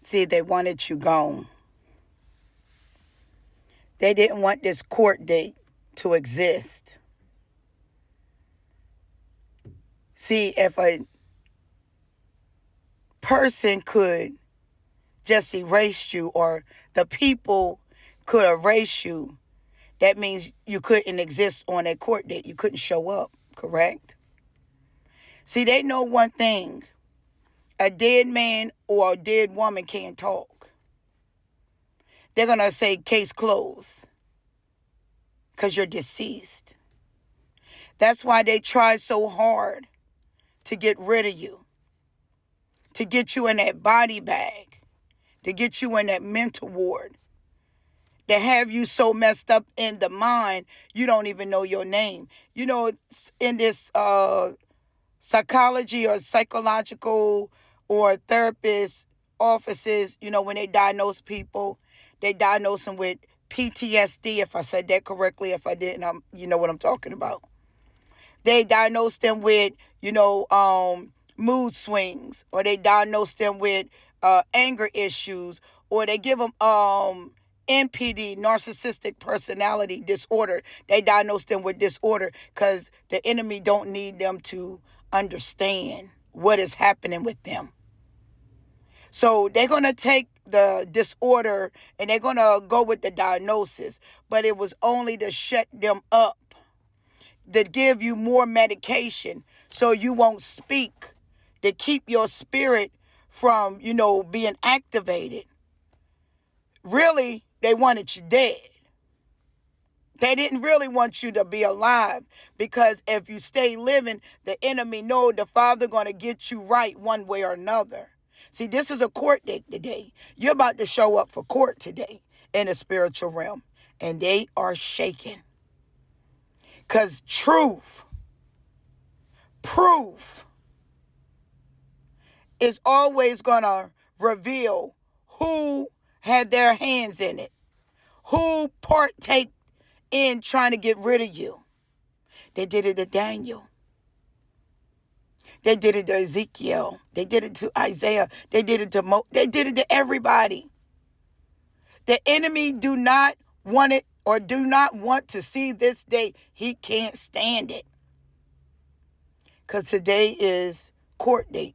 See, they wanted you gone. They didn't want this court date to exist. See, if a person could just erase you, or the people could erase you, that means you couldn't exist on that court date. You couldn't show up, correct? See, they know one thing. A dead man or a dead woman can't talk. They're going to say case closed because you're deceased. That's why they try so hard to get rid of you, to get you in that body bag, to get you in that mental ward, to have you so messed up in the mind, you don't even know your name. You know, in this psychology or psychological or therapist offices, you know, when they diagnose people, they diagnose them with PTSD, if I said that correctly. If I didn't, you know what I'm talking about. They diagnose them with, mood swings, or they diagnose them with anger issues, or they give them NPD, narcissistic personality disorder. They diagnose them with disorder because the enemy don't need them to understand what is happening with them. So they're going to take the disorder and they're going to go with the diagnosis, but it was only to shut them up, to give you more medication so you won't speak, to keep your spirit from, being activated. Really, they wanted you dead. They didn't really want you to be alive, because if you stay living, the enemy know the Father going to get you right one way or another. See, this is a court date today. You're about to show up for court today in the spiritual realm, and they are shaking. Because proof is always going to reveal who had their hands in it, who partake in trying to get rid of you. They did it to Daniel. They did it to Ezekiel. They did it to Isaiah. They did it to they did it to everybody. The enemy do not want it, or do not want to see this day. He can't stand it. Because today is court date.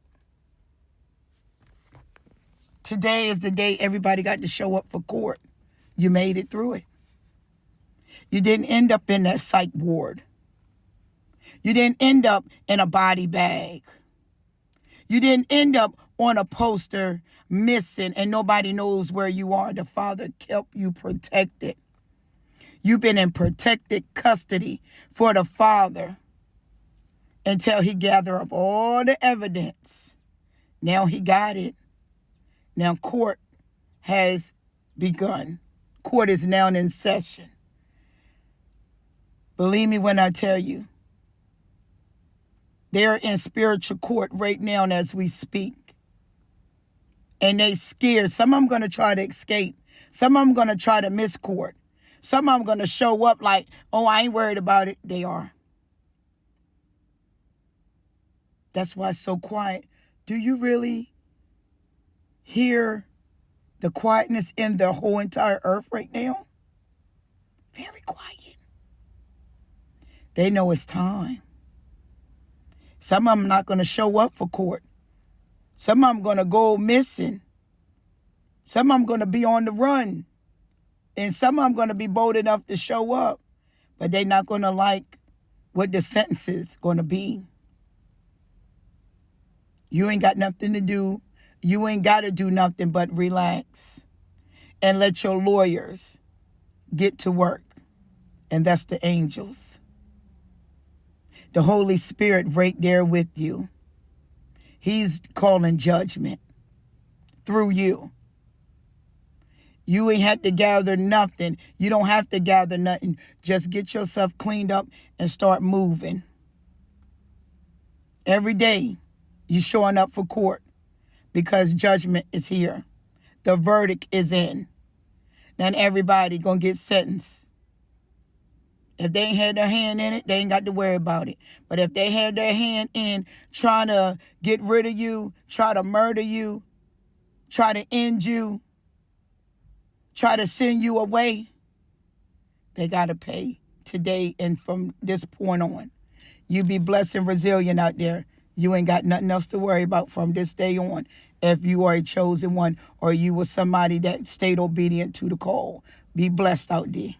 Today is the day everybody got to show up for court. You made it through it. You didn't end up in that psych ward. You didn't end up in a body bag. You didn't end up on a poster missing and nobody knows where you are. The Father kept you protected. You've been in protected custody for the Father until he gathered up all the evidence. Now he got it. Now court has begun. Court is now in session. Believe me when I tell you, they're in spiritual court right now as we speak. And they scared. Some of them going to try to escape. Some of them going to try to miss court. Some of them going to show up like, oh, I ain't worried about it. They are. That's why it's so quiet. Do you really hear the quietness in the whole entire earth right now? Very quiet. They know it's time. Some of them not going to show up for court. Some of them going to go missing. Some of them going to be on the run. And some of them going to be bold enough to show up. But they're not going to like what the sentence is going to be. You ain't got nothing to do. You ain't got to do nothing but relax. And let your lawyers get to work. And that's the angels. The Holy Spirit right there with you. He's calling judgment through you. You ain't had to gather nothing. You don't have to gather nothing. Just get yourself cleaned up and start moving. Every day you're showing up for court because judgment is here. The verdict is in. Now everybody gonna get sentenced. If they ain't had their hand in it, they ain't got to worry about it. But if they had their hand in trying to get rid of you, try to murder you, try to end you, try to send you away, they got to pay today and from this point on. You be blessed and resilient out there. You ain't got nothing else to worry about from this day on if you are a chosen one or you were somebody that stayed obedient to the call. Be blessed out there.